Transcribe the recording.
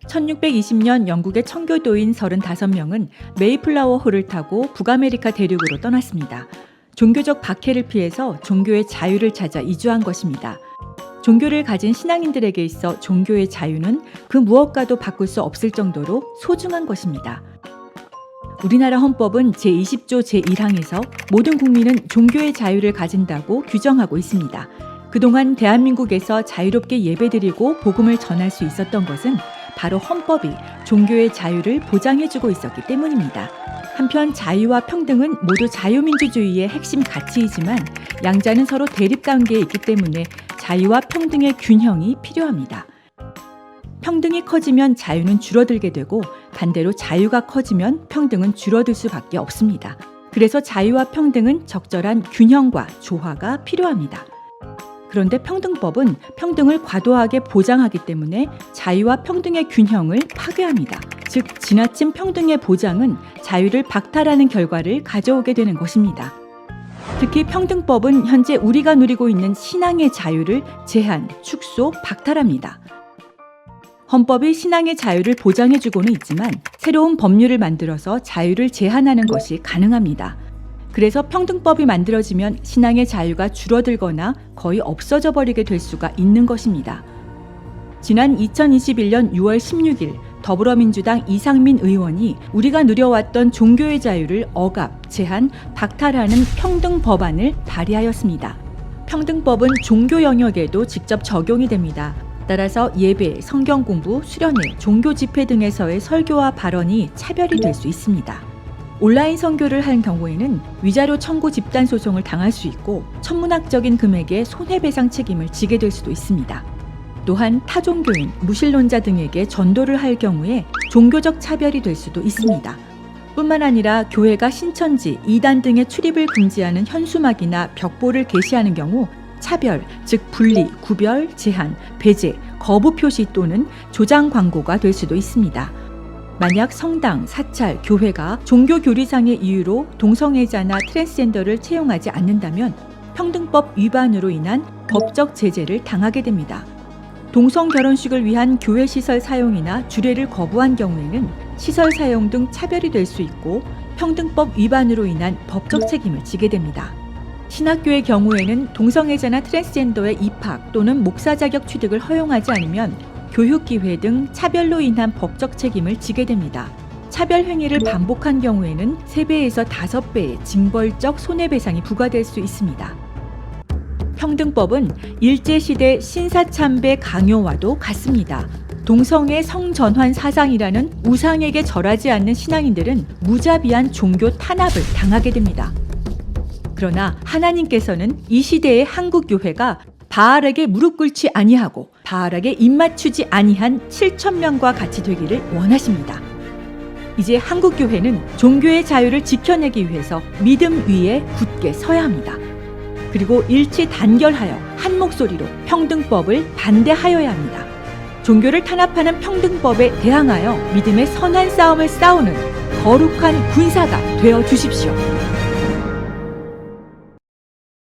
1620년 영국의 청교도인 35명은 메이플라워 호를 타고 북아메리카 대륙으로 떠났습니다. 종교적 박해를 피해서 종교의 자유를 찾아 이주한 것입니다. 종교를 가진 신앙인들에게 있어 종교의 자유는 그 무엇과도 바꿀 수 없을 정도로 소중한 것입니다. 우리나라 헌법은 제20조 제1항에서 모든 국민은 종교의 자유를 가진다고 규정하고 있습니다. 그동안 대한민국에서 자유롭게 예배드리고 복음을 전할 수 있었던 것은 바로 헌법이 종교의 자유를 보장해주고 있었기 때문입니다. 한편 자유와 평등은 모두 자유민주주의의 핵심 가치이지만 양자는 서로 대립 관계에 있기 때문에 자유와 평등의 균형이 필요합니다. 평등이 커지면 자유는 줄어들게 되고 반대로 자유가 커지면 평등은 줄어들 수밖에 없습니다. 그래서 자유와 평등은 적절한 균형과 조화가 필요합니다. 그런데 평등법은 평등을 과도하게 보장하기 때문에 자유와 평등의 균형을 파괴합니다. 즉, 지나친 평등의 보장은 자유를 박탈하는 결과를 가져오게 되는 것입니다. 특히 평등법은 현재 우리가 누리고 있는 신앙의 자유를 제한, 축소, 박탈합니다. 헌법이 신앙의 자유를 보장해주고는 있지만 새로운 법률을 만들어서 자유를 제한하는 것이 가능합니다. 그래서 평등법이 만들어지면 신앙의 자유가 줄어들거나 거의 없어져 버리게 될 수가 있는 것입니다. 지난 2021년 6월 16일 더불어민주당 이상민 의원이 우리가 누려왔던 종교의 자유를 억압, 제한, 박탈하는 평등법안을 발의하였습니다. 평등법은 종교 영역에도 직접 적용이 됩니다. 따라서 예배, 성경 공부, 수련회, 종교 집회 등에서의 설교와 발언이 차별이 될 수 있습니다. 온라인 선교를 한 경우에는 위자료 청구 집단 소송을 당할 수 있고 천문학적인 금액의 손해배상 책임을 지게 될 수도 있습니다. 또한 타종교인, 무신론자 등에게 전도를 할 경우에 종교적 차별이 될 수도 있습니다. 뿐만 아니라 교회가 신천지, 이단 등의 출입을 금지하는 현수막이나 벽보를 게시하는 경우 차별, 즉 분리, 구별, 제한, 배제, 거부 표시 또는 조장 광고가 될 수도 있습니다. 만약 성당, 사찰, 교회가 종교 교리상의 이유로 동성애자나 트랜스젠더를 채용하지 않는다면 평등법 위반으로 인한 법적 제재를 당하게 됩니다. 동성 결혼식을 위한 교회 시설 사용이나 주례를 거부한 경우에는 시설 사용 등 차별이 될 수 있고 평등법 위반으로 인한 법적 책임을 지게 됩니다. 신학교의 경우에는 동성애자나 트랜스젠더의 입학 또는 목사 자격 취득을 허용하지 않으면 교육기회 등 차별로 인한 법적 책임을 지게 됩니다. 차별 행위를 반복한 경우에는 3배에서 5배의 징벌적 손해배상이 부과될 수 있습니다. 평등법은 일제시대 신사참배 강요와도 같습니다. 동성애 성전환 사상이라는 우상에게 절하지 않는 신앙인들은 무자비한 종교 탄압을 당하게 됩니다. 그러나 하나님께서는 이 시대의 한국교회가 바알에게 무릎 꿇지 아니하고 바알에게 입맞추지 아니한 7,000명과 같이 되기를 원하십니다. 이제 한국교회는 종교의 자유를 지켜내기 위해서 믿음 위에 굳게 서야 합니다. 그리고 일치 단결하여 한 목소리로 평등법을 반대하여야 합니다. 종교를 탄압하는 평등법에 대항하여 믿음의 선한 싸움을 싸우는 거룩한 군사가 되어 주십시오.